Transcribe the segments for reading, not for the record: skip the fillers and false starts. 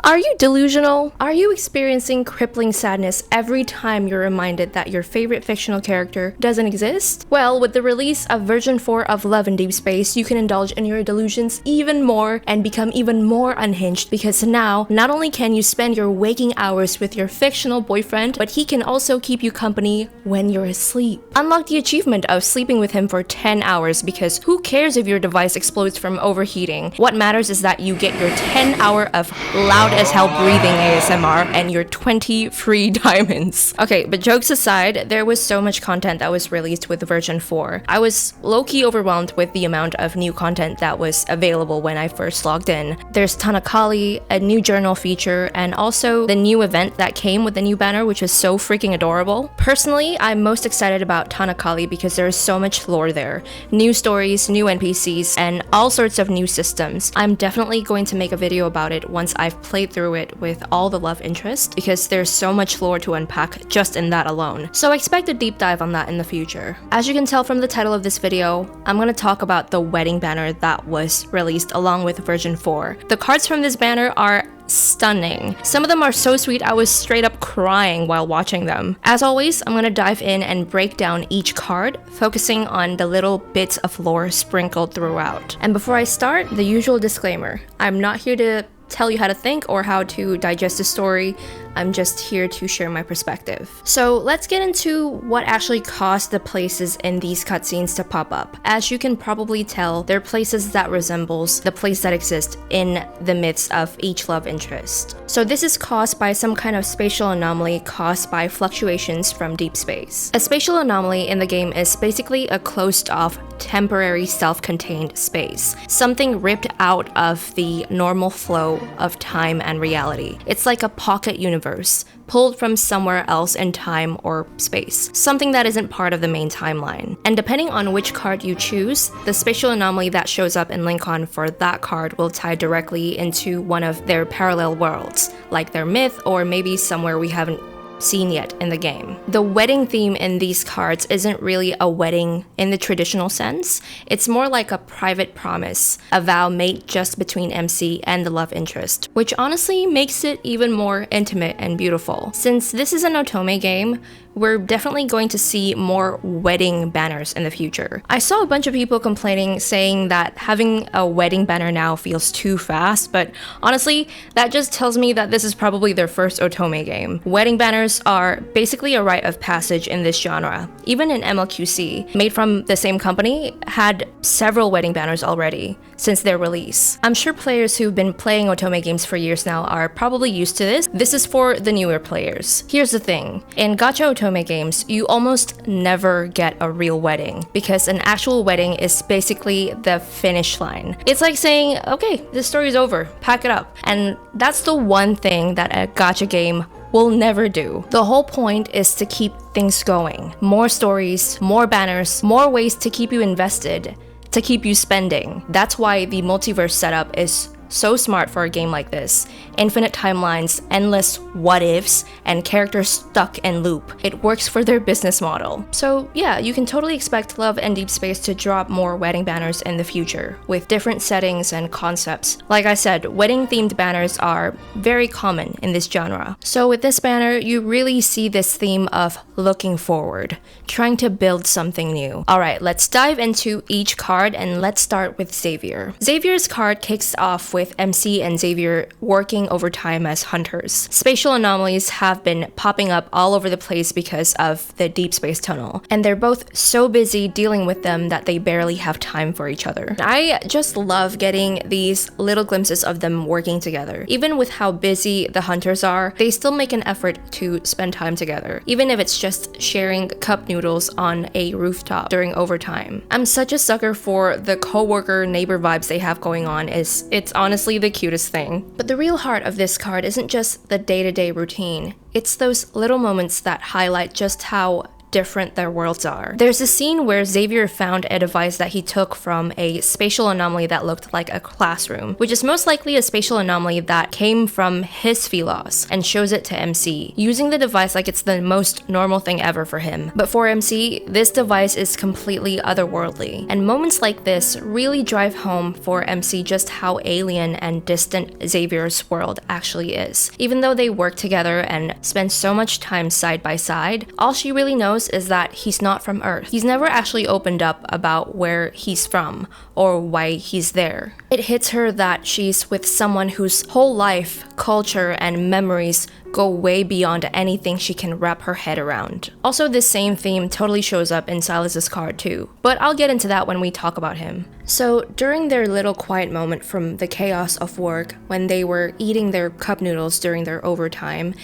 Are you delusional? Are you experiencing crippling sadness every time you're reminded that your favorite fictional character doesn't exist? Well, with the release of version 4 of Love and Deepspace, you can indulge in your delusions even more and become even more unhinged, because now, not only can you spend your waking hours with your fictional boyfriend, but he can also keep you company when you're asleep. Unlock the achievement of sleeping with him for 10 hours, because who cares if your device explodes from overheating? What matters is that you get your 10 hour of loud as hell breathing ASMR and your 20 free diamonds. Okay, but jokes aside, there was so much content that was released with version 4. I was low-key overwhelmed with the amount of new content that was available when I first logged in. There's Tanakali, a new journal feature, and also the new event that came with the new banner, which was so freaking adorable. Personally, I'm most excited about Tanakali because there's so much lore there. New stories, new NPCs, and all sorts of new systems. I'm definitely going to make a video about it once I've played through it with all the love interest, because there's so much lore to unpack just in that alone. So expect a deep dive on that in the future. As you can tell from the title of this video, I'm gonna talk about the wedding banner that was released along with version 4. The cards from this banner are stunning. Some of them are so sweet I was straight up crying while watching them. As always, I'm gonna dive in and break down each card, focusing on the little bits of lore sprinkled throughout. And before I start, the usual disclaimer. I'm not here to tell you how to think or how to digest a story. I'm just here to share my perspective. So let's get into what actually caused the places in these cutscenes to pop up. As you can probably tell, they're places that resembles the place that exists in the midst of each love interest. So this is caused by some kind of spatial anomaly caused by fluctuations from deep space. A spatial anomaly in the game is basically a closed off, temporary self-contained space. Something ripped out of the normal flow of time and reality. It's like a pocket universe, pulled from somewhere else in time or space, something that isn't part of the main timeline. And depending on which card you choose, the spatial anomaly that shows up in Lincoln for that card will tie directly into one of their parallel worlds, like their myth or maybe somewhere we haven't seen yet in the game. The wedding theme in these cards isn't really a wedding in the traditional sense. It's more like a private promise, a vow made just between MC and the love interest, which honestly makes it even more intimate and beautiful. Since this is an otome game, we're definitely going to see more wedding banners in the future. I saw a bunch of people complaining, saying that having a wedding banner now feels too fast, but honestly, that just tells me that this is probably their first otome game. Wedding banners are basically a rite of passage in this genre. Even in MLQC, made from the same company, had several wedding banners already since their release. I'm sure players who've been playing otome games for years now are probably used to this. This is for the newer players. Here's the thing. In gacha otome games, you almost never get a real wedding, because an actual wedding is basically the finish line. It's like saying, okay, this story's over, pack it up. And that's the one thing that a gacha game will never do. The whole point is to keep things going. More stories, more banners, more ways to keep you invested, to keep you spending. That's why the multiverse setup is so smart for a game like this. Infinite timelines, endless what-ifs, and characters stuck in loop. It works for their business model. So yeah, you can totally expect Love and Deepspace to drop more wedding banners in the future, with different settings and concepts. Like I said, wedding-themed banners are very common in this genre. So with this banner, you really see this theme of looking forward, trying to build something new. Alright, let's dive into each card, and let's start with Xavier. Xavier's card kicks off with MC and Xavier working overtime as hunters. Spatial anomalies have been popping up all over the place because of the deep space tunnel, and they're both so busy dealing with them that they barely have time for each other. I just love getting these little glimpses of them working together. Even with how busy the hunters are, they still make an effort to spend time together, even if it's just sharing cup noodles on a rooftop during overtime. I'm such a sucker for the co-worker neighbor vibes they have going on. It's honestly the cutest thing. But the real heart of this card isn't just the day-to-day routine. It's those little moments that highlight just how different their worlds are. There's a scene where Xavier found a device that he took from a spatial anomaly that looked like a classroom, which is most likely a spatial anomaly that came from his philos, and shows it to MC, using the device like it's the most normal thing ever for him. But for MC, this device is completely otherworldly, and moments like this really drive home for MC just how alien and distant Xavier's world actually is. Even though they work together and spend so much time side by side, all she really knows is that he's not from Earth. He's never actually opened up about where he's from or why he's there. It hits her that she's with someone whose whole life, culture, and memories go way beyond anything she can wrap her head around. Also, this same theme totally shows up in Sylus's card too, but I'll get into that when we talk about him. So during their little quiet moment from the chaos of work, when they were eating their cup noodles during their overtime,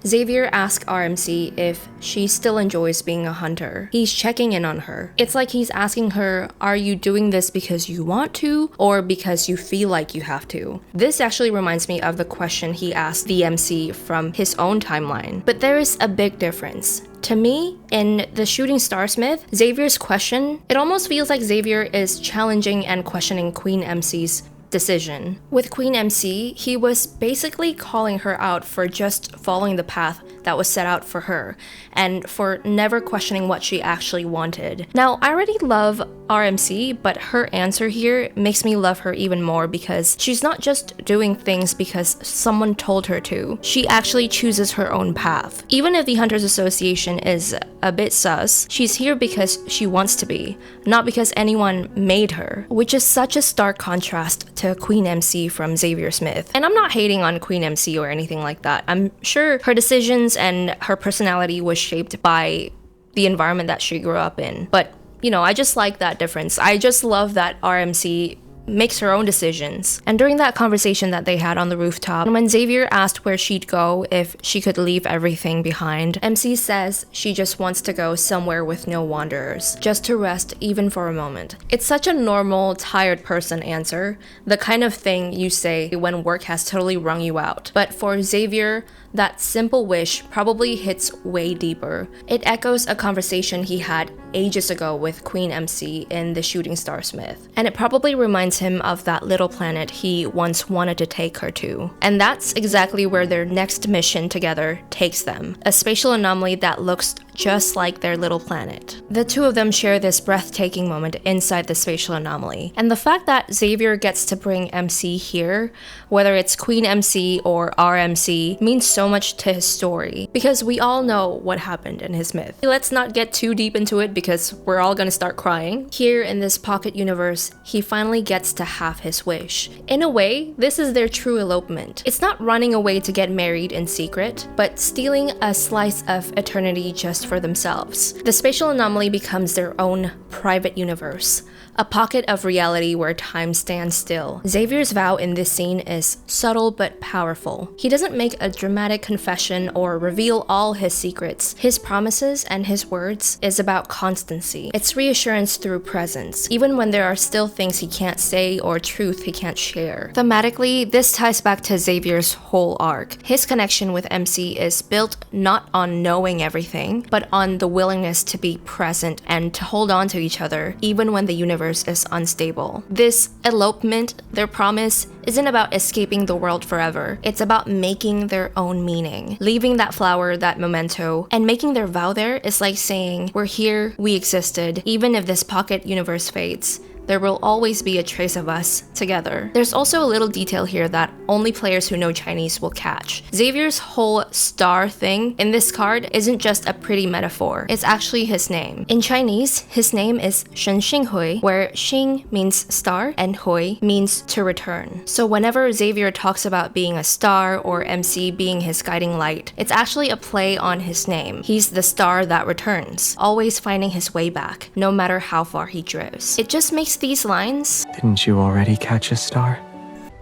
Xavier asks RMC if she still enjoys being a hunter. He's checking in on her. It's like he's asking her, are you doing this because you want to, or because you feel like you have to? This actually reminds me of the question he asked the MC from his own timeline. But there is a big difference. To me, in The Shooting Star Smith, Xavier's question, it almost feels like Xavier is challenging and questioning Queen MC's decision. With Queen MC, he was basically calling her out for just following the path that was set out for her, and for never questioning what she actually wanted. Now, I already love RMC, but her answer here makes me love her even more because she's not just doing things because someone told her to. She actually chooses her own path. Even if the Hunters Association is a bit sus, she's here because she wants to be, not because anyone made her, which is such a stark contrast to Queen MC from Xavier Smith. And I'm not hating on Queen MC or anything like that. I'm sure her decisions and her personality was shaped by the environment that she grew up in. But, you know, I just like that difference. I just love that RMC makes her own decisions. And during that conversation that they had on the rooftop, when Xavier asked where she'd go if she could leave everything behind, MC says she just wants to go somewhere with no wanderers, just to rest even for a moment. It's such a normal, tired person answer, the kind of thing you say when work has totally wrung you out. But for Xavier, that simple wish probably hits way deeper. It echoes a conversation he had ages ago with Queen MC in The Shooting Star Smith, and it probably reminds him of that little planet he once wanted to take her to. And that's exactly where their next mission together takes them, a spatial anomaly that looks just like their little planet. The two of them share this breathtaking moment inside the spatial anomaly, and the fact that Xavier gets to bring MC here, whether it's Queen MC or RMC, means so much to his story, because we all know what happened in his myth. Let's not get too deep into it because we're all gonna start crying. Here in this pocket universe, he finally gets to have his wish. In a way, this is their true elopement. It's not running away to get married in secret, but stealing a slice of eternity just for themselves. The spatial anomaly becomes their own private universe, a pocket of reality where time stands still. Xavier's vow in this scene is subtle but powerful. He doesn't make a dramatic confession or reveal all his secrets. His promises and his words is about constancy. It's reassurance through presence, even when there are still things he can't say or truth he can't share. Thematically, this ties back to Xavier's whole arc. His connection with MC is built not on knowing everything, but on the willingness to be present and to hold on to each other, even when the universe is unstable. This elopement, their promise, isn't about escaping the world forever. It's about making their own meaning. Leaving that flower, that memento, and making their vow there is like saying, we're here, we existed, even if this pocket universe fades. There will always be a trace of us together. There's also a little detail here that only players who know Chinese will catch. Xavier's whole star thing in this card isn't just a pretty metaphor, it's actually his name. In Chinese, his name is Shen Xinghui, where Xing means star and Hui means to return. So whenever Xavier talks about being a star or MC being his guiding light, it's actually a play on his name. He's the star that returns, always finding his way back, no matter how far he drifts. It just makes these lines. Didn't you already catch a star?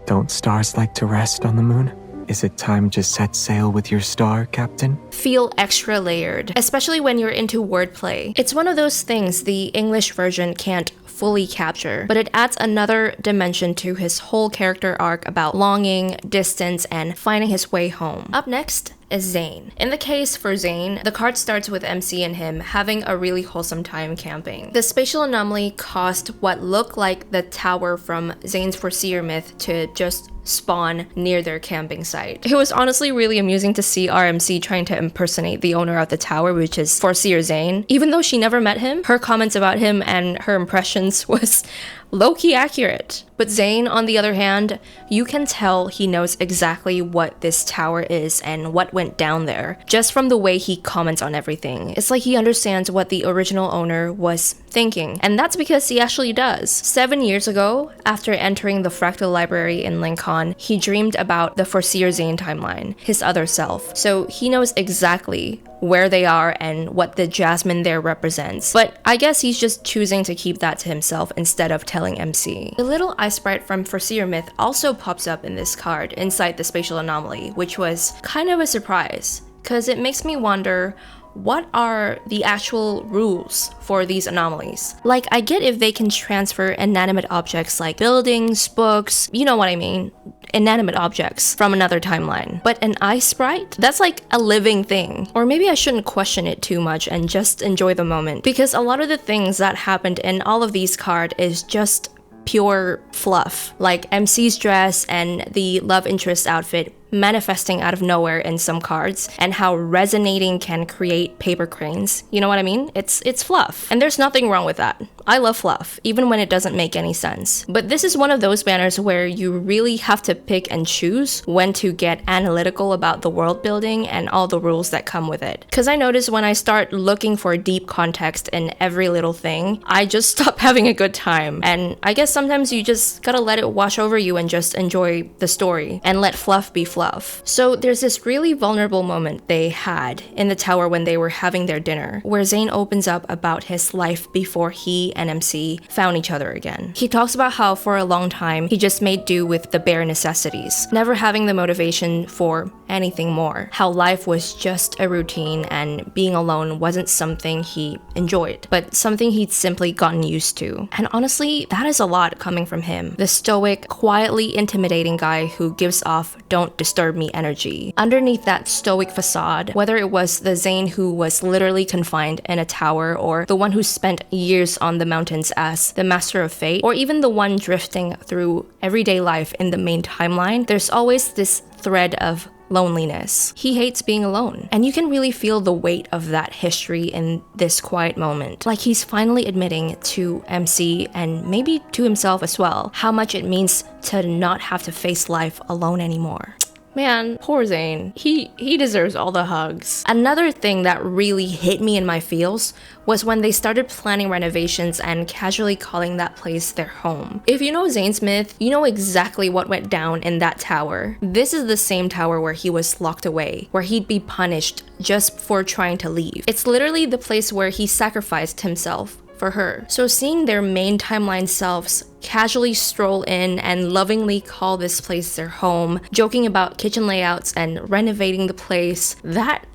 Don't stars like to rest on the moon? Is it time to set sail with your star, Captain? Feel extra layered, especially when you're into wordplay. It's one of those things the English version can't fully capture, but it adds another dimension to his whole character arc about longing, distance, and finding his way home. Up next is Zayne. In the case for Zayne, the card starts with MC and him having a really wholesome time camping. The spatial anomaly caused what looked like the tower from Zayne's Foreseer myth to just spawn near their camping site. It was honestly really amusing to see RMC trying to impersonate the owner of the tower, which is Foreseer Zayne. Even though she never met him, her comments about him and her impressions was low-key accurate. But Zayne, on the other hand, you can tell he knows exactly what this tower is and what went down there, just from the way he comments on everything. It's like he understands what the original owner was thinking, and that's because he actually does. 7 years ago, after entering the Fractal Library in Lincoln, he dreamed about the Foreseer Zayne timeline, his other self. So he knows exactly where they are and what the Jasmine there represents. But I guess he's just choosing to keep that to himself instead of telling MC. The little ice sprite from Foreseer myth also pops up in this card inside the spatial anomaly, which was kind of a surprise, because it makes me wonder, what are the actual rules for these anomalies? Like, I get if they can transfer inanimate objects like buildings, books, you know what I mean, inanimate objects from another timeline. But an ice sprite? That's like a living thing. Or maybe I shouldn't question it too much and just enjoy the moment, because a lot of the things that happened in all of these cards is just pure fluff, like MC's dress and the love interest outfit manifesting out of nowhere in some cards, and how resonating can create paper cranes. You know what I mean? It's fluff. And there's nothing wrong with that. I love fluff, even when it doesn't make any sense. But this is one of those banners where you really have to pick and choose when to get analytical about the world building and all the rules that come with it. Because I notice when I start looking for deep context in every little thing, I just stop having a good time. And I guess sometimes you just gotta let it wash over you and just enjoy the story and let fluff be fluff. So there's this really vulnerable moment they had in the tower when they were having their dinner, where Zayne opens up about his life before he and MC found each other again. He talks about how for a long time he just made do with the bare necessities, never having the motivation for anything more, how life was just a routine and being alone wasn't something he enjoyed, but something he'd simply gotten used to. And honestly, that is a lot coming from him, the stoic, quietly intimidating guy who gives off "don't disturb me" energy. Underneath that stoic facade, whether it was the Zayne who was literally confined in a tower, or the one who spent years on the mountains as the master of fate, or even the one drifting through everyday life in the main timeline, there's always this thread of loneliness. He hates being alone, and you can really feel the weight of that history in this quiet moment. Like he's finally admitting to MC, and maybe to himself as well, how much it means to not have to face life alone anymore. Man, poor Zayne. He deserves all the hugs. Another thing that really hit me in my feels was when they started planning renovations and casually calling that place their home. If you know Zayne's myth, you know exactly what went down in that tower. This is the same tower where he was locked away, where he'd be punished just for trying to leave. It's literally the place where he sacrificed himself for her. So seeing their main timeline selves casually stroll in and lovingly call this place their home, joking about kitchen layouts and renovating the place, that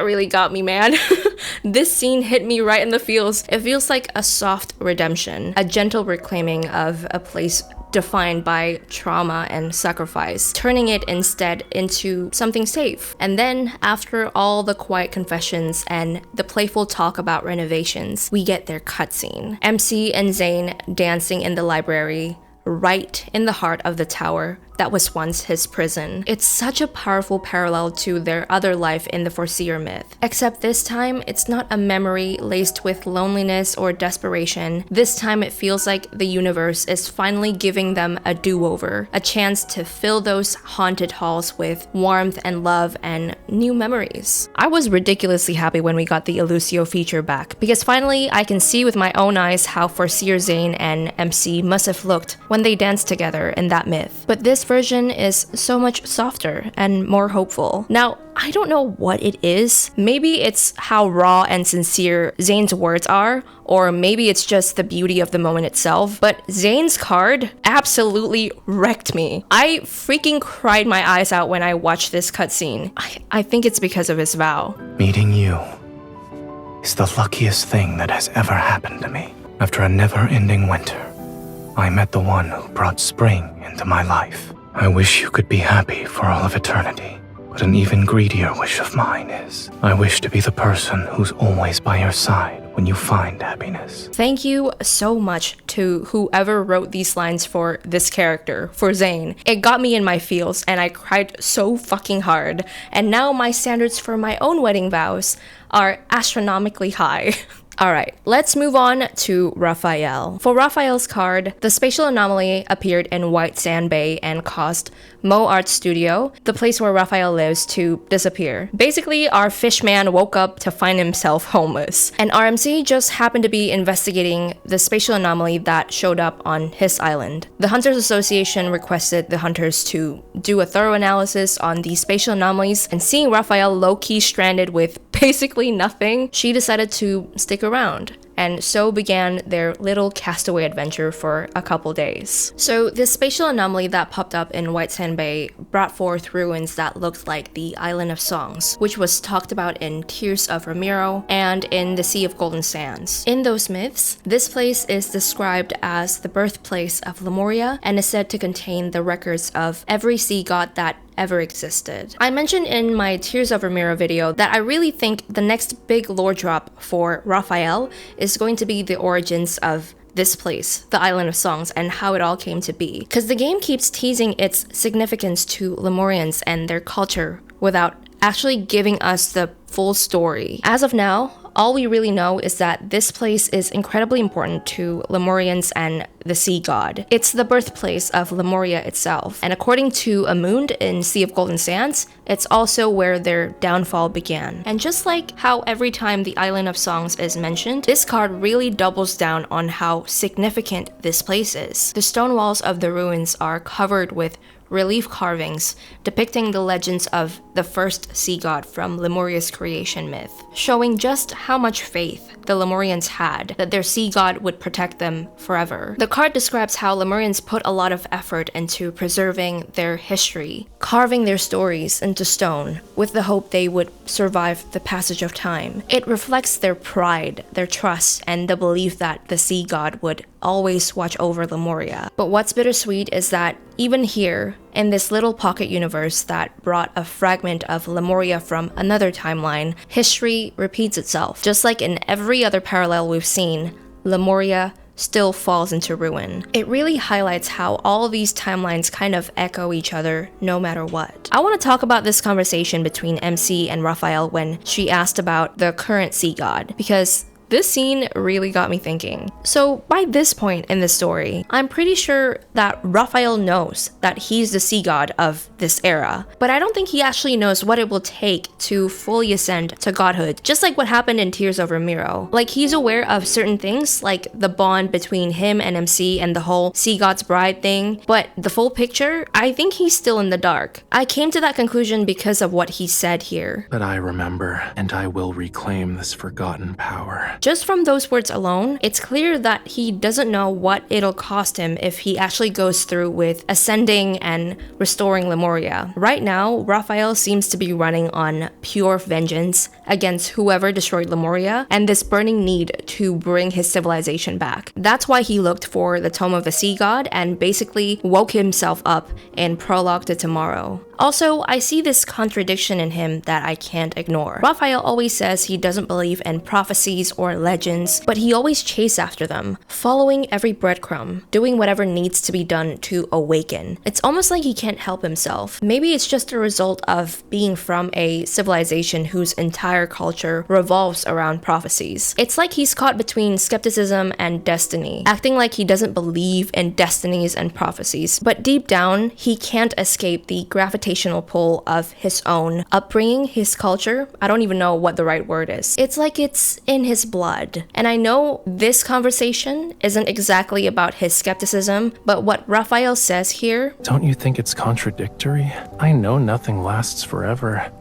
really got me, man. This scene hit me right in the feels. It feels like a soft redemption, a gentle reclaiming of a place defined by trauma and sacrifice, turning it instead into something safe. And then, after all the quiet confessions and the playful talk about renovations, we get their cutscene. MC and Zayne dancing in the library, right in the heart of the tower that was once his prison. It's such a powerful parallel to their other life in the Foreseer myth. Except this time, it's not a memory laced with loneliness or desperation. This time it feels like the universe is finally giving them a do-over, a chance to fill those haunted halls with warmth and love and new memories. I was ridiculously happy when we got the Elusio feature back, because finally I can see with my own eyes how Foreseer Zayne and MC must have looked when they danced together in that myth. But this version is so much softer and more hopeful. Now, I don't know what it is. Maybe it's how raw and sincere Zayne's words are, or maybe it's just the beauty of the moment itself, but Zayne's card absolutely wrecked me. I freaking cried my eyes out when I watched this cutscene. I think it's because of his vow. Meeting you is the luckiest thing that has ever happened to me. After a never-ending winter, I met the one who brought spring into my life. I wish you could be happy for all of eternity, But an even greedier wish of mine is, I wish to be the person who's always by your side when you find happiness. Thank you so much to whoever wrote these lines for this character, for Zayne. It got me in my feels and I cried so fucking hard. And now my standards for my own wedding vows are astronomically high. Alright, let's move on to Rafayel. For Rafayel's card, the spatial anomaly appeared in White Sand Bay and caused Mo Art Studio, the place where Rafayel lives, to disappear. Basically, our fishman woke up to find himself homeless, and RMC just happened to be investigating the spatial anomaly that showed up on his island. The Hunters Association requested the hunters to do a thorough analysis on these spatial anomalies, and seeing Rafayel low-key stranded with basically nothing, she decided to stick around. And so began their little castaway adventure for a couple days. So this spatial anomaly that popped up in White Sand Bay brought forth ruins that looked like the Island of Songs, which was talked about in Tears of Ramiro and in the Sea of Golden Sands. In those myths, this place is described as the birthplace of Lemuria and is said to contain the records of every sea god that ever existed. I mentioned in my Tears of Ramiro video that I really think the next big lore drop for Rafayel is going to be the origins of this place, the Island of Songs, and how it all came to be. Because the game keeps teasing its significance to Lemurians and their culture without actually giving us the full story. As of now, all we really know is that this place is incredibly important to Lemurians and the sea god. It's the birthplace of Lemuria itself, and according to Amund in Sea of Golden Sands, it's also where their downfall began. And just like how every time the Island of Songs is mentioned, this card really doubles down on how significant this place is. The stone walls of the ruins are covered with relief carvings depicting the legends of the first sea god from Lemuria's creation myth, showing just how much faith the Lemurians had that their sea god would protect them forever. The card describes how Lemurians put a lot of effort into preserving their history, carving their stories into stone with the hope they would survive the passage of time. It reflects their pride, their trust, and the belief that the sea god would always watch over Lemuria. But what's bittersweet is that even here, in this little pocket universe that brought a fragment of Lemuria from another timeline, history repeats itself. Just like in every other parallel we've seen, Lemuria still falls into ruin. It really highlights how all these timelines kind of echo each other no matter what. I want to talk about this conversation between MC and Rafayel when she asked about the current sea god, because this scene really got me thinking. So by this point in the story, I'm pretty sure that Rafayel knows that he's the sea god of this era, but I don't think he actually knows what it will take to fully ascend to godhood, just like what happened in Tears of Ramiro. Like, he's aware of certain things, like the bond between him and MC and the whole sea god's bride thing, but the full picture, I think he's still in the dark. I came to that conclusion because of what he said here. But I remember, and I will reclaim this forgotten power. Just from those words alone, it's clear that he doesn't know what it'll cost him if he actually goes through with ascending and restoring Lemuria. Right now, Rafayel seems to be running on pure vengeance against whoever destroyed Lemuria and this burning need to bring his civilization back. That's why he looked for the Tome of the Sea God and basically woke himself up in Prologue to Tomorrow. Also, I see this contradiction in him that I can't ignore. Rafayel always says he doesn't believe in prophecies or legends, but he always chases after them, following every breadcrumb, doing whatever needs to be done to awaken. It's almost like he can't help himself. Maybe it's just a result of being from a civilization whose entire culture revolves around prophecies. It's like he's caught between skepticism and destiny, acting like he doesn't believe in destinies and prophecies, but deep down, he can't escape the gravitational pull of his own upbringing, his culture. I don't even know what the right word is. It's like it's in his blood. And I know this conversation isn't exactly about his skepticism, but what Rafayel says here... Don't you think it's contradictory? I know nothing lasts forever,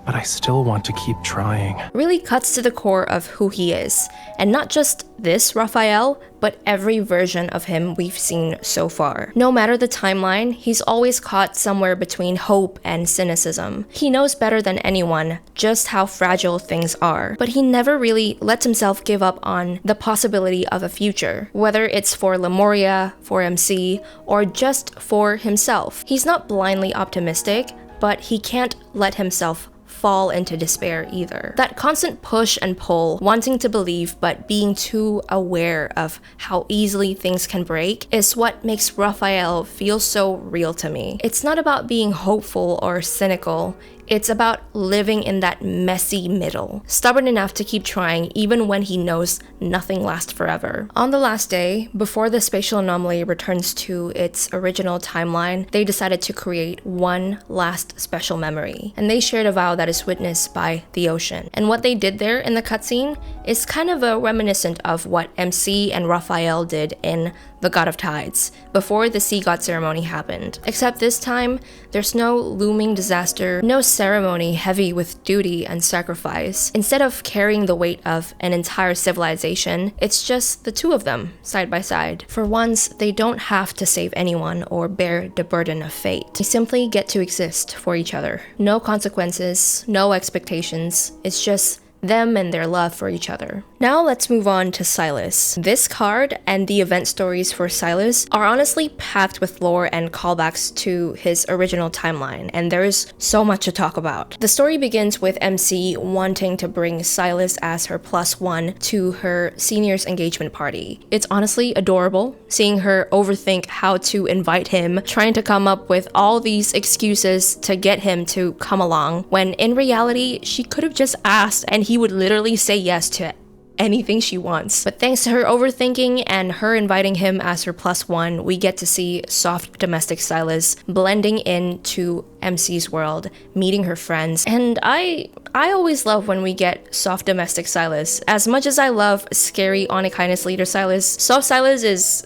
but I still want to keep trying. Really cuts to the core of who he is. And not just this Rafayel, but every version of him we've seen so far. No matter the timeline, he's always caught somewhere between hope and cynicism. He knows better than anyone just how fragile things are, but he never really lets himself give up on the possibility of a future, whether it's for Lemuria, for MC, or just for himself. He's not blindly optimistic, but he can't let himself fall into despair either. That constant push and pull, wanting to believe but being too aware of how easily things can break, is what makes Rafayel feel so real to me. It's not about being hopeful or cynical. It's about living in that messy middle, stubborn enough to keep trying even when he knows nothing lasts forever. On the last day, before the spatial anomaly returns to its original timeline, they decided to create one last special memory, and they shared a vow that is witnessed by the ocean. And what they did there in the cutscene is kind of a reminiscent of what MC and Rafayel did in the God of Tides, before the sea god ceremony happened. Except this time, there's no looming disaster, no ceremony heavy with duty and sacrifice. Instead of carrying the weight of an entire civilization, it's just the two of them, side by side. For once, they don't have to save anyone or bear the burden of fate. They simply get to exist for each other. No consequences, no expectations, it's just them and their love for each other. Now let's move on to Sylus. This card and the event stories for Sylus are honestly packed with lore and callbacks to his original timeline, and there's so much to talk about. The story begins with MC wanting to bring Sylus as her +1 to her senior's engagement party. It's honestly adorable, seeing her overthink how to invite him, trying to come up with all these excuses to get him to come along, when in reality, she could have just asked and he would literally say yes to anything she wants. But thanks to her overthinking and her inviting him as her +1, we get to see soft domestic Sylus blending into MC's world, meeting her friends, and I always love when we get soft domestic Sylus. As much as I love scary Onikainus leader Sylus, soft Sylus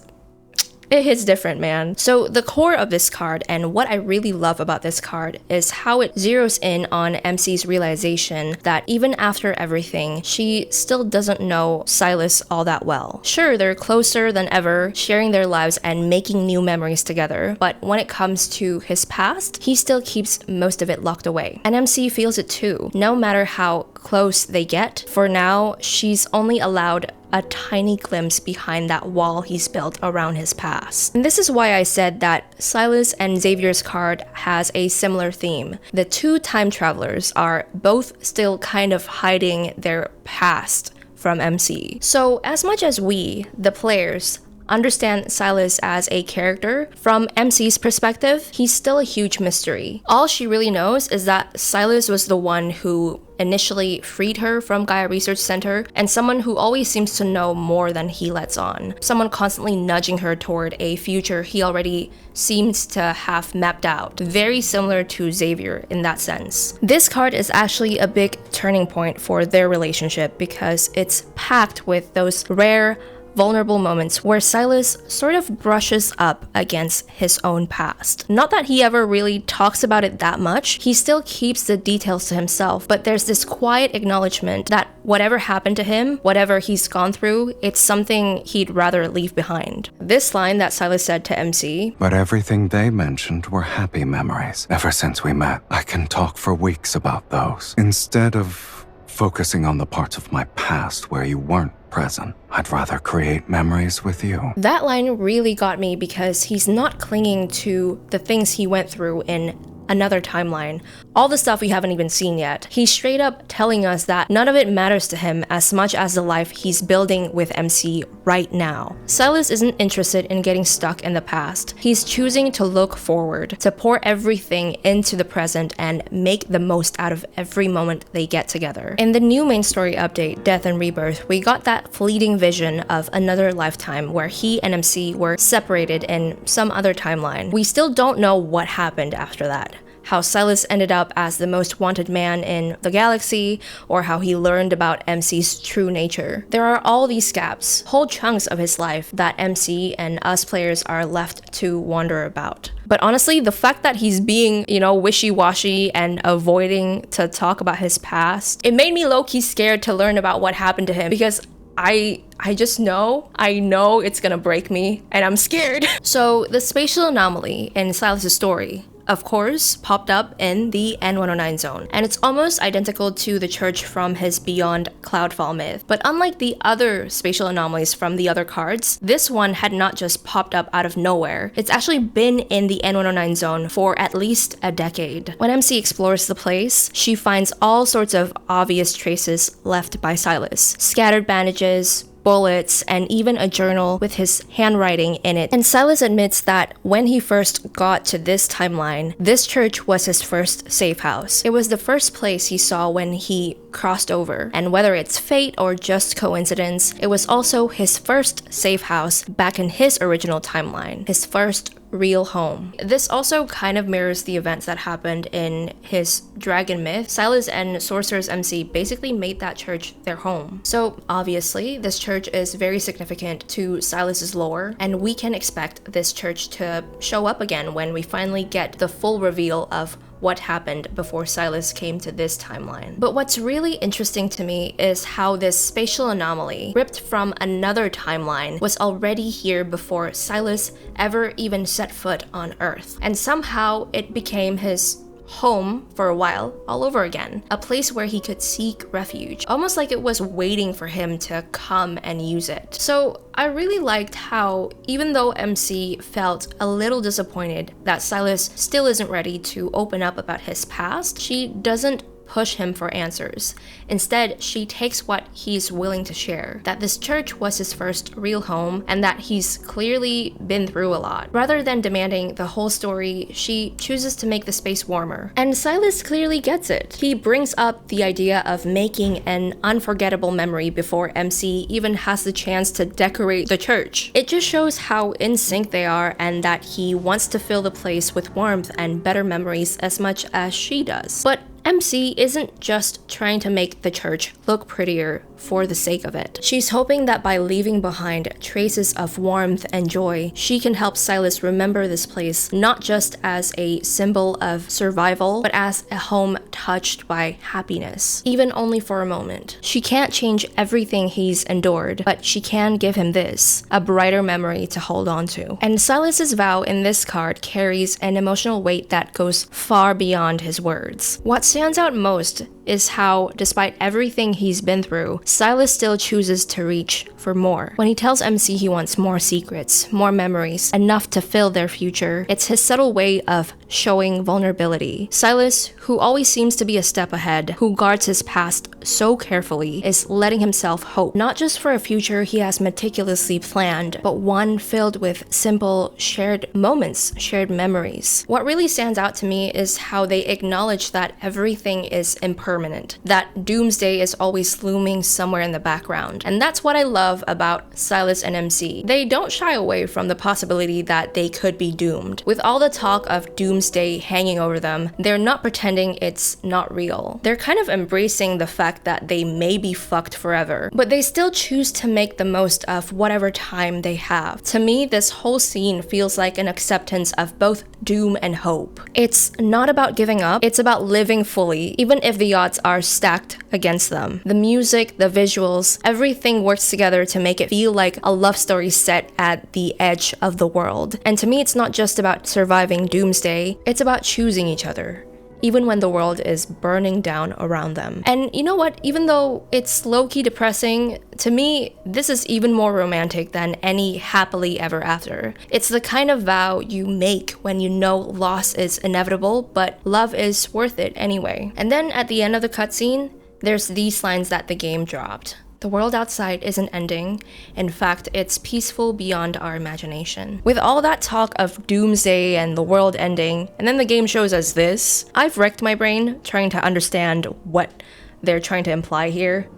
it hits different, man. So the core of this card, and what I really love about this card, is how it zeroes in on MC's realization that even after everything, she still doesn't know Sylus all that well. Sure, they're closer than ever, sharing their lives and making new memories together, but when it comes to his past, he still keeps most of it locked away. And MC feels it too. No matter how close they get, for now, she's only allowed a tiny glimpse behind that wall he's built around his past. And this is why I said that Sylus and Xavier's card has a similar theme. The two time travelers are both still kind of hiding their past from MC. So as much as we, the players, understand Sylus as a character, from MC's perspective, he's still a huge mystery. All she really knows is that Sylus was the one who initially freed her from Gaia Research Center, and someone who always seems to know more than he lets on. Someone constantly nudging her toward a future he already seems to have mapped out. Very similar to Xavier in that sense. This card is actually a big turning point for their relationship because it's packed with those rare, vulnerable moments where Sylus sort of brushes up against his own past. Not that he ever really talks about it that much, he still keeps the details to himself, but there's this quiet acknowledgement that whatever happened to him, whatever he's gone through, it's something he'd rather leave behind. This line that Sylus said to MC, "But everything they mentioned were happy memories. Ever since we met, I can talk for weeks about those. Instead of focusing on the parts of my past where you weren't present, I'd rather create memories with you." That line really got me because he's not clinging to the things he went through in another timeline, all the stuff we haven't even seen yet. He's straight up telling us that none of it matters to him as much as the life he's building with MC right now. Sylus isn't interested in getting stuck in the past. He's choosing to look forward, to pour everything into the present and make the most out of every moment they get together. In the new main story update, Death and Rebirth, we got that fleeting vision of another lifetime where he and MC were separated in some other timeline. We still don't know what happened after that. How Sylus ended up as the most wanted man in the galaxy, or how he learned about MC's true nature. There are all these gaps, whole chunks of his life that MC and us players are left to wonder about. But honestly, the fact that he's being, wishy-washy and avoiding to talk about his past, it made me low-key scared to learn about what happened to him because I know it's gonna break me and I'm scared. So the spatial anomaly in Sylus' story of course, popped up in the N109 zone, and it's almost identical to the church from his Beyond Cloudfall myth. But unlike the other spatial anomalies from the other cards, this one had not just popped up out of nowhere. It's actually been in the N109 zone for at least a decade. When MC explores the place, she finds all sorts of obvious traces left by Sylus. Scattered bandages, bullets, and even a journal with his handwriting in it. And Sylus admits that when he first got to this timeline, this church was his first safe house. It was the first place he saw when he crossed over. And whether it's fate or just coincidence, it was also his first safe house back in his original timeline, his first real home. This also kind of mirrors the events that happened in his dragon myth. Sylus and Sorcerer's MC basically made that church their home. So obviously, this church is very significant to Sylus's lore, and we can expect this church to show up again when we finally get the full reveal of what happened before Sylus came to this timeline. But what's really interesting to me is how this spatial anomaly, ripped from another timeline, was already here before Sylus ever even set foot on Earth. And somehow it became his home for a while, all over again. A place where he could seek refuge, almost like it was waiting for him to come and use it. So I really liked how, even though MC felt a little disappointed that Sylus still isn't ready to open up about his past, she doesn't push him for answers. Instead, she takes what he's willing to share, that this church was his first real home and that he's clearly been through a lot. Rather than demanding the whole story, she chooses to make the space warmer. And Sylus clearly gets it. He brings up the idea of making an unforgettable memory before MC even has the chance to decorate the church. It just shows how in sync they are and that he wants to fill the place with warmth and better memories as much as she does. But MC isn't just trying to make the church look prettier for the sake of it. She's hoping that by leaving behind traces of warmth and joy, she can help Sylus remember this place not just as a symbol of survival, but as a home touched by happiness, even only for a moment. She can't change everything he's endured, but she can give him this, a brighter memory to hold on to. And Sylus's vow in this card carries an emotional weight that goes far beyond his words. What stands out most is how, despite everything he's been through, Sylus still chooses to reach for more. When he tells MC he wants more secrets, more memories, enough to fill their future, it's his subtle way of showing vulnerability. Sylus, who always seems to be a step ahead, who guards his past so carefully, is letting himself hope, not just for a future he has meticulously planned, but one filled with simple, shared moments, shared memories. What really stands out to me is how they acknowledge that everything is impermanent, that doomsday is always looming somewhere in the background. And that's what I love about Sylus and MC. They don't shy away from the possibility that they could be doomed. With all the talk of doomsday hanging over them, they're not pretending it's not real. They're kind of embracing the fact that they may be fucked forever, but they still choose to make the most of whatever time they have. To me, this whole scene feels like an acceptance of both doom and hope. It's not about giving up, it's about living fully, even if the odds are stacked against them. The music, the visuals, everything works together to make it feel like a love story set at the edge of the world. And to me, it's not just about surviving doomsday, it's about choosing each other, even when the world is burning down around them. And you know what? Even though it's low-key depressing, to me, this is even more romantic than any happily ever after. It's the kind of vow you make when you know loss is inevitable, but love is worth it anyway. And then at the end of the cutscene, there's these lines that the game dropped. The world outside isn't ending. In fact, it's peaceful beyond our imagination. With all that talk of doomsday and the world ending, and then the game shows us this, I've wrecked my brain trying to understand what they're trying to imply here.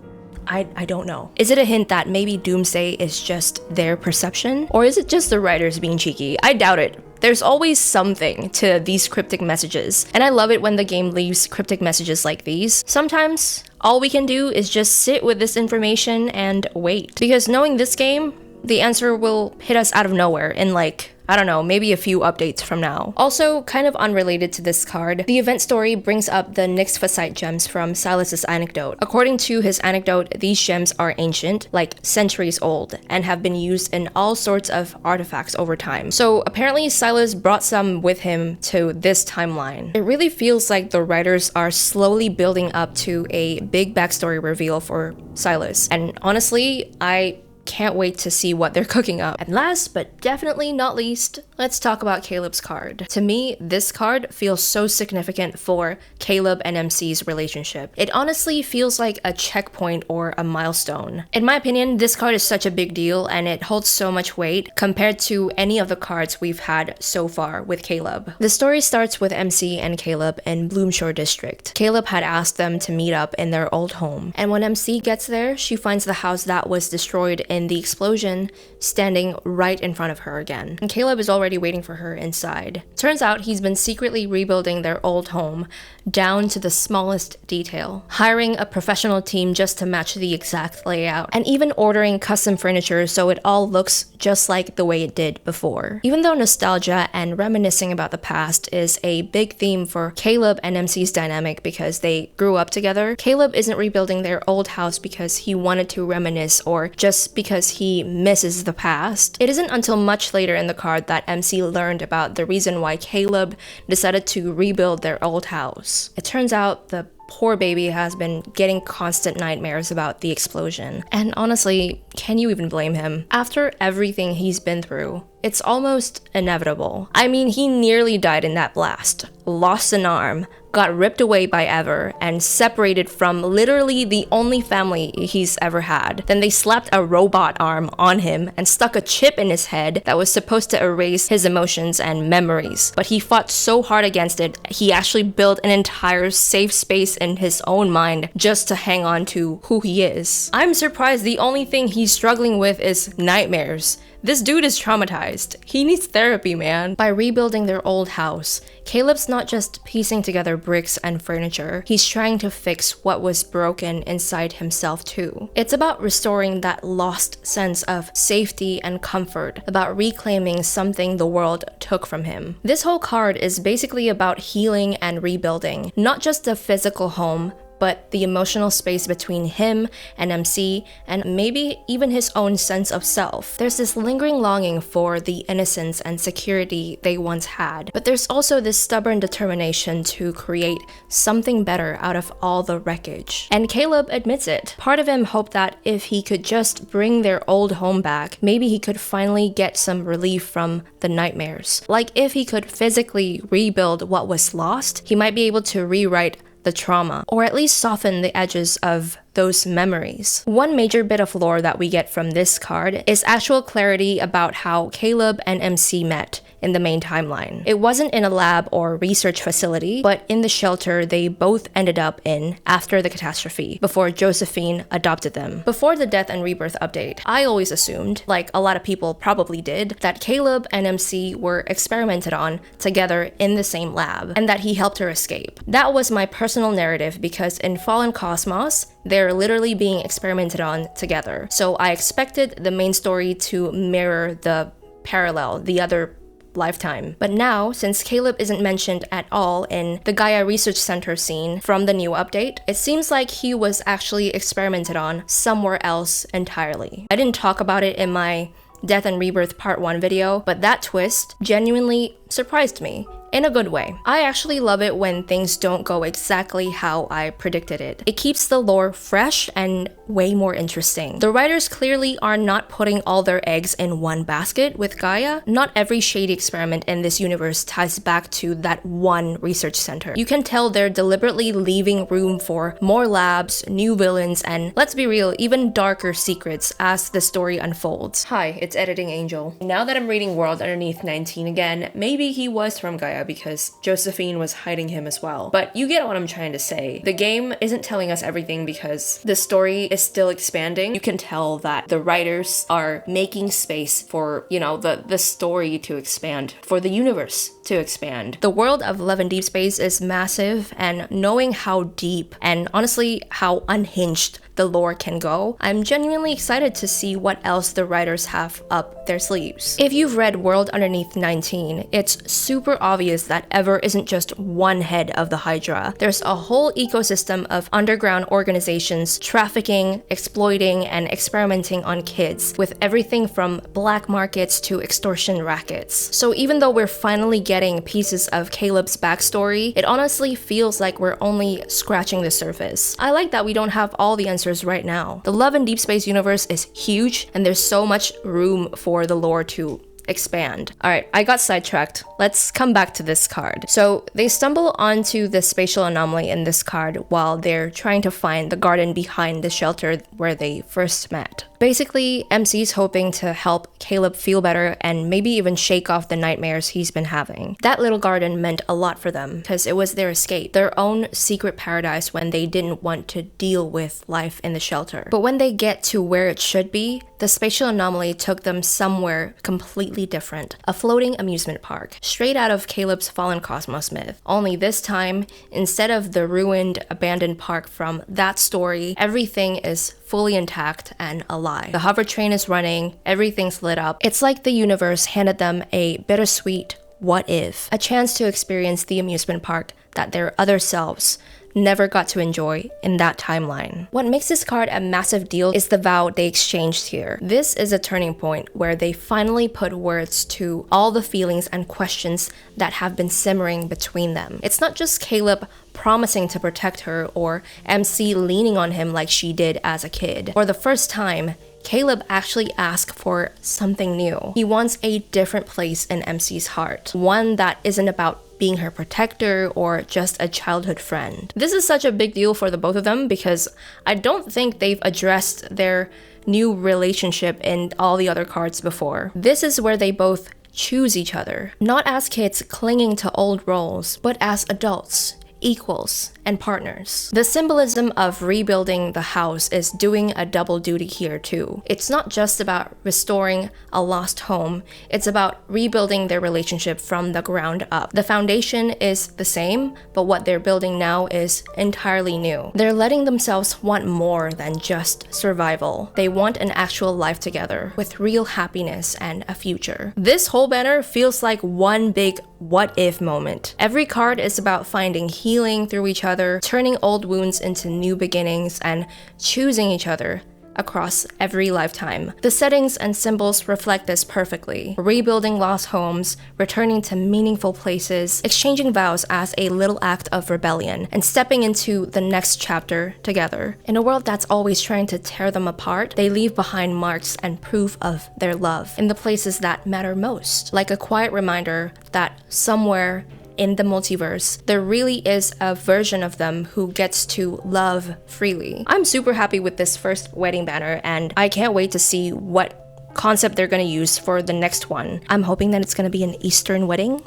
I don't know. Is it a hint that maybe doomsday is just their perception? Or is it just the writers being cheeky? I doubt it. There's always something to these cryptic messages, and I love it when the game leaves cryptic messages like these. Sometimes, all we can do is just sit with this information and wait. Because knowing this game, the answer will hit us out of nowhere in like, I don't know, maybe a few updates from now. Also, kind of unrelated to this card, the event story brings up the Nyxphosite gems from Sylus's anecdote. According to his anecdote, these gems are ancient, like centuries old, and have been used in all sorts of artifacts over time. So apparently Sylus brought some with him to this timeline. It really feels like the writers are slowly building up to a big backstory reveal for Sylus. And honestly, I can't wait to see what they're cooking up. And last but definitely not least, let's talk about Caleb's card. To me, this card feels so significant for Caleb and MC's relationship. It honestly feels like a checkpoint or a milestone. In my opinion, this card is such a big deal and it holds so much weight compared to any of the cards we've had so far with Caleb. The story starts with MC and Caleb in Bloomshore District. Caleb had asked them to meet up in their old home, and when MC gets there, she finds the house that was destroyed in the explosion standing right in front of her again. And Caleb is already waiting for her inside. Turns out he's been secretly rebuilding their old home down to the smallest detail, hiring a professional team just to match the exact layout, and even ordering custom furniture so it all looks just like the way it did before. Even though nostalgia and reminiscing about the past is a big theme for Caleb and MC's dynamic because they grew up together, Caleb isn't rebuilding their old house because he wanted to reminisce or just because he misses the past. It isn't until much later in the card that MC learned about the reason why Caleb decided to rebuild their old house. It turns out the poor baby has been getting constant nightmares about the explosion. And honestly, can you even blame him? After everything he's been through, it's almost inevitable. I mean, he nearly died in that blast, lost an arm, got ripped away by Ever, and separated from literally the only family he's ever had. Then they slapped a robot arm on him and stuck a chip in his head that was supposed to erase his emotions and memories. But he fought so hard against it, he actually built an entire safe space in his own mind just to hang on to who he is. I'm surprised the only thing he's struggling with is nightmares. This dude is traumatized. He needs therapy, man. By rebuilding their old house, Caleb's not just piecing together bricks and furniture, he's trying to fix what was broken inside himself too. It's about restoring that lost sense of safety and comfort, about reclaiming something the world took from him. This whole card is basically about healing and rebuilding, not just the physical home, but the emotional space between him and MC, and maybe even his own sense of self. There's this lingering longing for the innocence and security they once had, but there's also this stubborn determination to create something better out of all the wreckage. And Caleb admits it. Part of him hoped that if he could just bring their old home back, maybe he could finally get some relief from the nightmares. Like if he could physically rebuild what was lost, he might be able to rewrite the trauma, or at least soften the edges of those memories. One major bit of lore that we get from this card is actual clarity about how Caleb and MC met in the main timeline. It wasn't in a lab or research facility, but in the shelter they both ended up in after the catastrophe, before Josephine adopted them. Before the Death and Rebirth update, I always assumed, like a lot of people probably did, that Caleb and MC were experimented on together in the same lab, and that he helped her escape. That was my personal narrative because in Fallen Cosmos, they're literally being experimented on together. So I expected the main story to mirror the parallel, the other lifetime. But now, since Caleb isn't mentioned at all in the Gaia Research Center scene from the new update, it seems like he was actually experimented on somewhere else entirely. I didn't talk about it in my Death and Rebirth Part 1 video, but that twist genuinely surprised me. In a good way. I actually love it when things don't go exactly how I predicted it. It keeps the lore fresh and way more interesting. The writers clearly are not putting all their eggs in one basket with Gaia. Not every shady experiment in this universe ties back to that one research center. You can tell they're deliberately leaving room for more labs, new villains, and let's be real, even darker secrets as the story unfolds. Hi, it's Editing Angel. Now that I'm reading World Underneath 19 again, maybe he was from Gaia because Josephine was hiding him as well. But you get what I'm trying to say. The game isn't telling us everything because the story is still expanding. You can tell that the writers are making space for, you know, the story to expand, for the universe to expand. The world of Love and Deepspace is massive, and knowing how deep and honestly how unhinged the lore can go, I'm genuinely excited to see what else the writers have up their sleeves. If you've read World Underneath 19, it's super obvious that Ever isn't just one head of the Hydra. There's a whole ecosystem of underground organizations trafficking, exploiting, and experimenting on kids, with everything from black markets to extortion rackets. So even though we're finally getting pieces of Caleb's backstory, it honestly feels like we're only scratching the surface. I like that we don't have all the answers right now. The Love and Deepspace universe is huge, and there's so much room for the lore to expand. Alright, I got sidetracked. Let's come back to this card. So they stumble onto the spatial anomaly in this card while they're trying to find the garden behind the shelter where they first met. Basically, MC's hoping to help Caleb feel better and maybe even shake off the nightmares he's been having. That little garden meant a lot for them because it was their escape, their own secret paradise when they didn't want to deal with life in the shelter. But when they get to where it should be, the spatial anomaly took them somewhere completely different. A floating amusement park, straight out of Caleb's Fallen Cosmos myth. Only this time, instead of the ruined, abandoned park from that story, everything is fully intact and alive. The hover train is running, everything's lit up. It's like the universe handed them a bittersweet what if, a chance to experience the amusement park that their other selves never got to enjoy in that timeline. What makes this card a massive deal is the vow they exchanged here. This is a turning point where they finally put words to all the feelings and questions that have been simmering between them. It's not just Caleb promising to protect her or MC leaning on him like she did as a kid. For the first time, Caleb actually asked for something new. He wants a different place in MC's heart, one that isn't about being her protector or just a childhood friend. This is such a big deal for the both of them because I don't think they've addressed their new relationship in all the other cards before. This is where they both choose each other, not as kids clinging to old roles, but as adults, equals, and partners. The symbolism of rebuilding the house is doing a double duty here too. It's not just about restoring a lost home, it's about rebuilding their relationship from the ground up. The foundation is the same, but what they're building now is entirely new. They're letting themselves want more than just survival. They want an actual life together with real happiness and a future. This whole banner feels like one big what if moment. Every card is about finding healing through each other, turning old wounds into new beginnings, and choosing each other across every lifetime. The settings and symbols reflect this perfectly. Rebuilding lost homes, returning to meaningful places, exchanging vows as a little act of rebellion, and stepping into the next chapter together. In a world that's always trying to tear them apart, they leave behind marks and proof of their love in the places that matter most, like a quiet reminder that somewhere in the multiverse, there really is a version of them who gets to love freely. I'm super happy with this first wedding banner, and I can't wait to see what concept they're gonna use for the next one. I'm hoping that it's gonna be an Eastern wedding.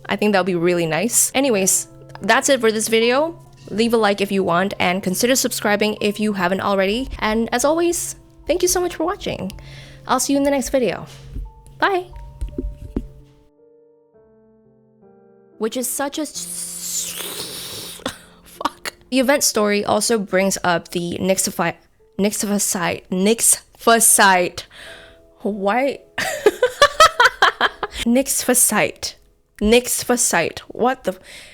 I think that'll be really nice. Anyways, that's it for this video. Leave a like if you want, and consider subscribing if you haven't already. And as always, thank you so much for watching. I'll see you in the next video. Bye! Which is such a fuck. The event story also brings up the Nyxophysite. Why? Nyxophysite. What the?